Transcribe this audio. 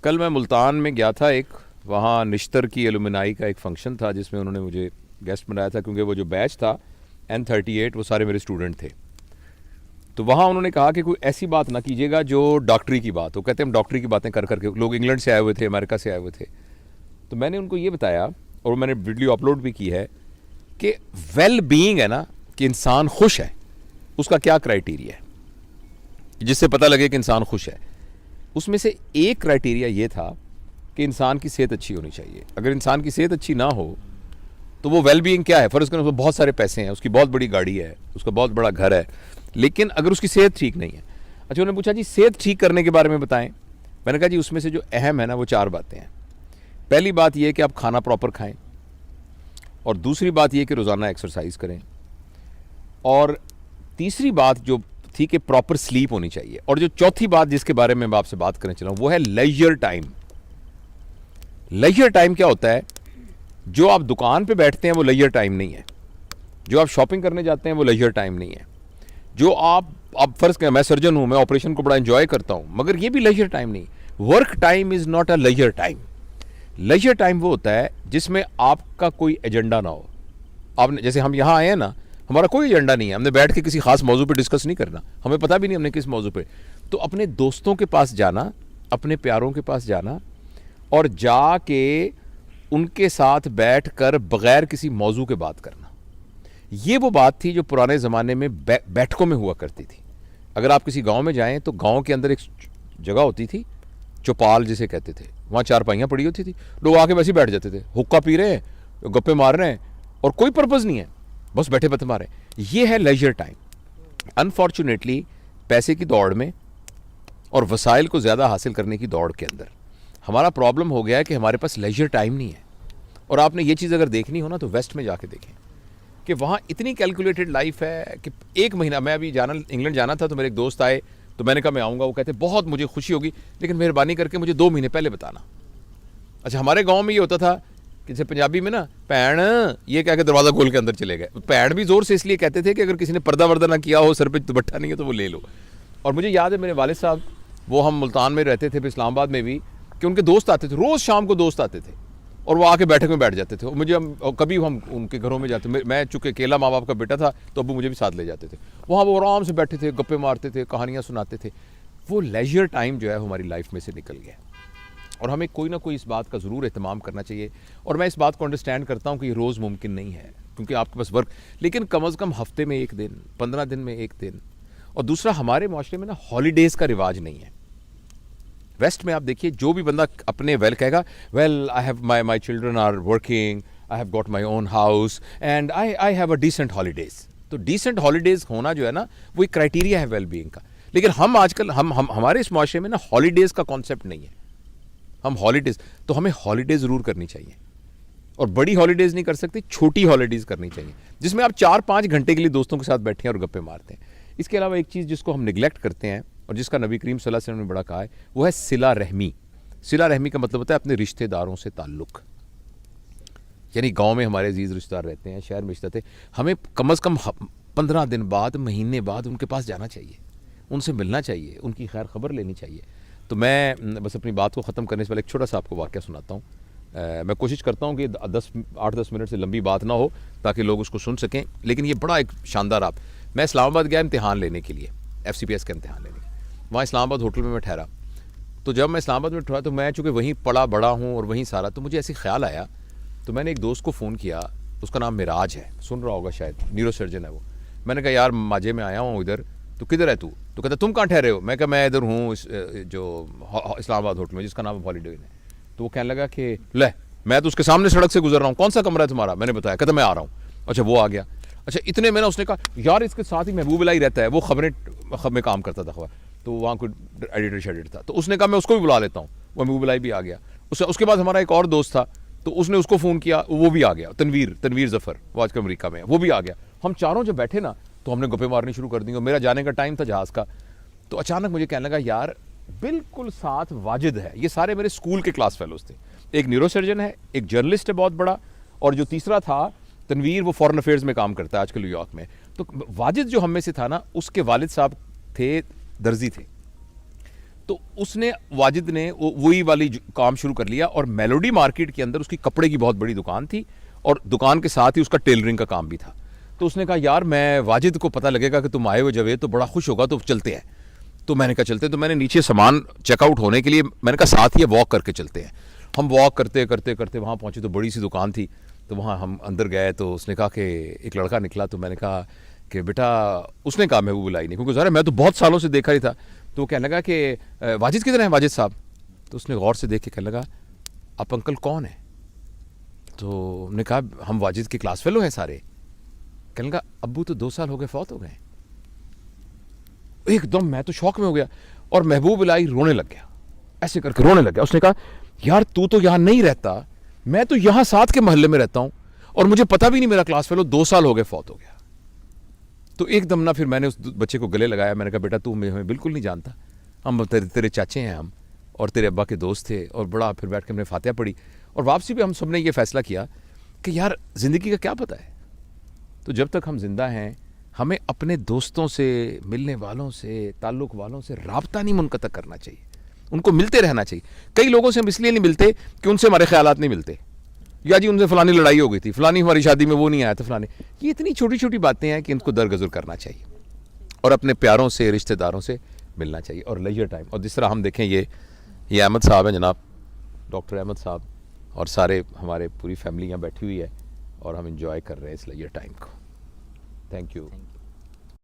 کل میں ملتان میں گیا تھا، ایک وہاں نشتر کی ایلومنائی کا ایک فنکشن تھا جس میں انہوں نے مجھے گیسٹ بنایا تھا، کیونکہ وہ جو بیچ تھا N38 وہ سارے میرے اسٹوڈنٹ تھے. تو وہاں انہوں نے کہا کہ کوئی ایسی بات نہ کیجیے گا جو ڈاکٹری کی بات ہو. کہتے ہیں ہم ڈاکٹری کی باتیں کر کر کے، لوگ انگلینڈ سے آئے ہوئے تھے، امریکہ سے آئے ہوئے تھے. تو میں نے ان کو یہ بتایا، اور میں نے ویڈیو اپلوڈ بھی کی ہے، کہ ویل بینگ ہے نا، کہ انسان خوش ہے، اس کا کیا کرائیٹیریا ہے جس سے پتہ لگے کہ انسان خوش ہے. اس میں سے ایک کرائیٹیریا یہ تھا کہ انسان کی صحت اچھی ہونی چاہیے. اگر انسان کی صحت اچھی نہ ہو تو وہ ویل بینگ کیا ہے؟ فرض کریں اس کو بہت سارے پیسے ہیں، اس کی بہت بڑی گاڑی ہے، اس کا بہت بڑا گھر ہے، لیکن اگر اس کی صحت ٹھیک نہیں ہے. اچھا، انہوں نے پوچھا جی صحت ٹھیک کرنے کے بارے میں بتائیں. میں نے کہا جی اس میں سے جو اہم ہے نا وہ 4 باتیں ہیں. پہلی بات یہ ہے کہ آپ کھانا پراپر کھائیں، اور دوسری بات یہ کہ روزانہ ایکسرسائز کریں، اور تیسری بات جو تھی کہ پراپر سلیپ ہونی چاہیے، اور جو چوتھی بات جس کے بارے میں آپ سے بات کرنے چلا ہوں وہ ہے لیجر ٹائم. لیجر ٹائم کیا ہوتا ہے؟ جو آپ دکان پہ بیٹھتے ہیں وہ لیجر ٹائم نہیں ہے، جو آپ شاپنگ کرنے جاتے ہیں وہ لیجر ٹائم نہیں ہے، جو آپ فرض کریں میں سرجن ہوں، میں آپریشن کو بڑا انجوائے کرتا ہوں، مگر یہ بھی لیجر ٹائم نہیں. Work time is not a leisure time. Leisure time وہ ہوتا ہے جس میں آپ کا کوئی ایجنڈا نہ ہو. آپ نے جیسے ہم یہاں آئے ہیں نا، ہمارا کوئی ایجنڈا نہیں ہے، ہم نے بیٹھ کے کسی خاص موضوع پہ ڈسکس نہیں کرنا، ہمیں پتہ بھی نہیں ہم نے کس موضوع پہ. تو اپنے دوستوں کے پاس جانا، اپنے پیاروں کے پاس جانا، اور جا کے ان کے ساتھ بیٹھ کر بغیر کسی موضوع کے بات کرنا، یہ وہ بات تھی جو پرانے زمانے میں بیٹھکوں میں ہوا کرتی تھی. اگر آپ کسی گاؤں میں جائیں تو گاؤں کے اندر ایک جگہ ہوتی تھی، چوپال جسے کہتے تھے، وہاں 4 پائیاں پڑی ہوتی تھی، لوگ آ کے ویسے ہی بیٹھ جاتے تھے، حقہ پی رہے ہیں، گپے مار رہے ہیں، اور کوئی پرپز نہیں ہے، بس بیٹھے بت مارے. یہ ہے لیجر ٹائم. انفارچونیٹلی پیسے کی دوڑ میں اور وسائل کو زیادہ حاصل کرنے کی دوڑ کے اندر ہمارا پرابلم ہو گیا ہے کہ ہمارے پاس لیجر ٹائم نہیں ہے. اور آپ نے یہ چیز اگر دیکھنی ہو نا تو ویسٹ میں جا کے دیکھیں کہ وہاں اتنی کیلکولیٹڈ لائف ہے کہ ایک مہینہ، میں ابھی انگلینڈ جانا تھا تو میرے ایک دوست آئے، تو میں نے کہا میں آؤں گا. وہ کہتے بہت مجھے خوشی ہوگی لیکن مہربانی کر کے مجھے 2 مہینے پہلے بتانا. اچھا، ہمارے گاؤں میں یہ ہوتا تھا کہ جیسے پنجابی میں نا پیڑ یہ کہہ کے دروازہ کھول کے اندر چلے گئے. پیڑ بھی زور سے اس لیے کہتے تھے کہ اگر کسی نے پردہ وردہ نہ کیا ہو، سر پہ دوپٹہ نہیں ہے تو وہ لے لو. اور مجھے یاد ہے میرے والد صاحب، وہ ہم ملتان میں رہتے تھے، اسلام آباد میں بھی، کہ ان کے دوست آتے تھے، روز شام کو دوست آتے تھے اور وہ آ کے بیٹھک میں بیٹھ جاتے تھے. کبھی ہم ان کے گھروں میں جاتے، میں چونکہ اکیلا ماں باپ کا بیٹا تھا تو ابو مجھے بھی ساتھ لے جاتے تھے. وہاں وہ آرام سے بیٹھے تھے، گپے مارتے تھے، کہانیاں سناتے تھے. وہ لیجر ٹائم جو ہے ہماری لائف میں سے نکل گیا، اور ہمیں کوئی نہ کوئی اس بات کا ضرور اہتمام کرنا چاہیے. اور میں اس بات کو انڈرسٹینڈ کرتا ہوں کہ یہ روز ممکن نہیں ہے کیونکہ آپ کے پاس ورک، لیکن کم از کم ہفتے میں 1 دن، 15 دن میں 1 دن. اور دوسرا، ہمارے معاشرے میں نا ہالیڈیز کا رواج نہیں ہے. ویسٹ میں آپ دیکھیے جو بھی بندہ اپنے کہے گا well I have my children are working, I have got my own house and I have a decent holidays. تو ڈیسنٹ ہالیڈیز ہونا جو ہے نا وہ ایک کرائیٹیریا ہے ویل بینگ کا. لیکن ہم آج کل ہمارے اس معاشرے میں نا ہالیڈیز کا کانسیپٹ نہیں ہے. ہم ہالیڈیز، تو ہمیں ہالیڈیز ضرور کرنی چاہیے، اور بڑی ہالیڈیز نہیں کر سکتی، چھوٹی ہالیڈیز کرنی چاہیے جس میں آپ 4-5 گھنٹے کے لیے دوستوں کے ساتھ بیٹھیں اور گپے مارتے ہیں. اس کے علاوہ ایک چیز جس کو ہم نگلیکٹ کرتے ہیں اور جس کا نبی کریم صلی اللہ علیہ وسلم نے بڑا کہا ہے، وہ ہے صلہ رحمی. صلہ رحمی کا مطلب ہوتا ہے اپنے رشتہ داروں سے تعلق. یعنی گاؤں میں ہمارے عزیز رشتہ دار رہتے ہیں، شہر میں رشتہ تھے، ہمیں کم از کم 15 دن بعد، مہینے بعد ان کے پاس جانا چاہیے، ان سے ملنا چاہیے، ان کی خیر خبر لینی چاہیے. تو میں بس اپنی بات کو ختم کرنے سے پہلے ایک چھوٹا سا آپ کو واقعہ سناتا ہوں. میں کوشش کرتا ہوں کہ 8-10 منٹ سے لمبی بات نہ ہو تاکہ لوگ اس کو سن سکیں، لیکن یہ بڑا ایک شاندار. میں اسلام آباد گیا امتحان لینے کے لیے، FCPS کا امتحان لینے کے لیے. وہاں اسلام آباد ہوٹل میں ٹھہرا. تو جب میں اسلام آباد میں ٹھہرا تو میں چونکہ وہیں پڑا بڑا ہوں اور وہیں سارا، تو مجھے ایسے خیال آیا. تو میں نے ایک دوست کو فون کیا، اس کا نام معراج ہے، سن رہا ہوگا شاید، نیورو سرجن ہے وہ. میں نے کہا یار ماجے میں آیا ہوں ادھر، تو کدھر ہے تو کہتا تم کہاں ٹھہرے ہو؟ میں کہا میں ادھر ہوں جو اسلام آباد ہوٹل میں جس کا نام ہالیڈے ہے. تو وہ کہنے لگا کہ لے میں تو اس کے سامنے سڑک سے گزر رہا ہوں، کون سا کمرہ ہے تمہارا؟ میں نے بتایا، کہتا میں آ رہا ہوں. اچھا وہ آ گیا. اچھا اتنے میں نا اس نے کہا یار اس کے ساتھ ہی محبوب الہی رہتا ہے، وہ خبریں میں کام کرتا تھا، تو وہاں کوئی ایڈیٹر شیڈیٹر تھا. تو اس نے کہا میں اس کو بھی بلا لیتا ہوں. وہ محبوب الہی بھی آ گیا. اس کے بعد ہمارا ایک اور دوست تھا، تو اس نے اس کو فون کیا، وہ بھی آ گیا. تنویر ظفر، وہ آج کل امریکہ میں ہے، وہ بھی آ گیا. ہم چاروں جب بیٹھے نا تو ہم نے گپے مارنی شروع کر دی. اور میرا جانے کا ٹائم تھا جہاز کا. تو اچانک مجھے کہنے لگا یار بالکل ساتھ واجد ہے، یہ سارے میرے اسکول کے کلاس فیلوز تھے. ایک نیورو سرجن ہے، ایک جرنلسٹ ہے بہت بڑا، اور جو تیسرا تھا تنویر، وہ فارن افیئرز میں کام کرتا ہے آج کل نیو یارک میں. تو واجد جو ہم میں سے تھا نا، اس کے والد صاحب تھے درزی تھے. تو اس نے واجد نے وہی والی کام شروع کر لیا, اور میلوڈی مارکیٹ کے اندر اس کی کپڑے کی بہت بڑی دکان تھی, اور دکان کے ساتھ ہی اس کا ٹیلرنگ کا کام بھی تھا. تو اس نے کہا یار میں واجد کو پتہ لگے گا کہ تم آئے ہو جوید تو بڑا خوش ہوگا, تو چلتے ہیں. تو میں نے کہا چلتے ہیں. تو میں نے نیچے سامان چیک آؤٹ ہونے کے لیے میں نے کہا ساتھ ہی واک کر کے چلتے ہیں. ہم واک کرتے کرتے کرتے وہاں پہنچے تو بڑی سی دکان تھی. تو وہاں ہم اندر گئے تو اس نے کہا کہ ایک لڑکا نکلا. تو میں نے کہا کہ بیٹا, اس نے کہا میں وہ بلائی نہیں, کیونکہ ظاہر میں تو بہت سالوں سے دیکھا ہی تھا. تو وہ کہنے لگا کہ واجد کدھر ہیں واجد صاحب؟ تو اس نے غور سے دیکھ کے کہنے لگا آپ انکل کون ہیں؟ تو ہم نے کہا ہم واجد کے کلاس فیلو ہیں سارے. کہنے لگا ابو تو 2 سال ہو گئے فوت ہو گئے. ایک دم میں تو شوق میں ہو گیا, اور محبوب الہی رونے لگ گیا, ایسے کر کے رونے لگ گیا. اس نے کہا یار تو یہاں نہیں رہتا, میں تو یہاں ساتھ کے محلے میں رہتا ہوں, اور مجھے پتہ بھی نہیں میرا کلاس فیلو 2 سال ہو گئے فوت ہو گیا. تو ایک دم نہ پھر میں نے اس بچے کو گلے لگایا. میں نے کہا بیٹا تو ہمیں بالکل نہیں جانتا, ہم تیرے چاچے ہیں ہم, اور تیرے ابا کے دوست تھے. اور بڑا پھر بیٹھ کے ہم نے فاتحہ پڑھی, اور واپسی پہ ہم سب نے یہ فیصلہ کیا کہ یار زندگی کا کیا پتہ ہے, تو جب تک ہم زندہ ہیں ہمیں اپنے دوستوں سے, ملنے والوں سے, تعلق والوں سے رابطہ نہیں منقطع کرنا چاہیے, ان کو ملتے رہنا چاہیے. کئی لوگوں سے ہم اس لیے نہیں ملتے کہ ان سے ہمارے خیالات نہیں ملتے, یا جی ان سے فلانی لڑائی ہو گئی تھی, فلانی ہماری شادی میں وہ نہیں آیا تھا, فلانی. یہ اتنی چھوٹی چھوٹی باتیں ہیں کہ ان کو درگزر کرنا چاہیے, اور اپنے پیاروں سے, رشتہ داروں سے ملنا چاہیے, اور لیجر ٹائم. اور جس طرح ہم دیکھیں یہ احمد صاحب ہیں جناب, ڈاکٹر احمد صاحب, اور سارے ہمارے پوری فیملی یہاں بیٹھی ہوئی ہے, اور ہم انجوائے کر رہے ہیں اس لیجر ٹائم کو. Thank you.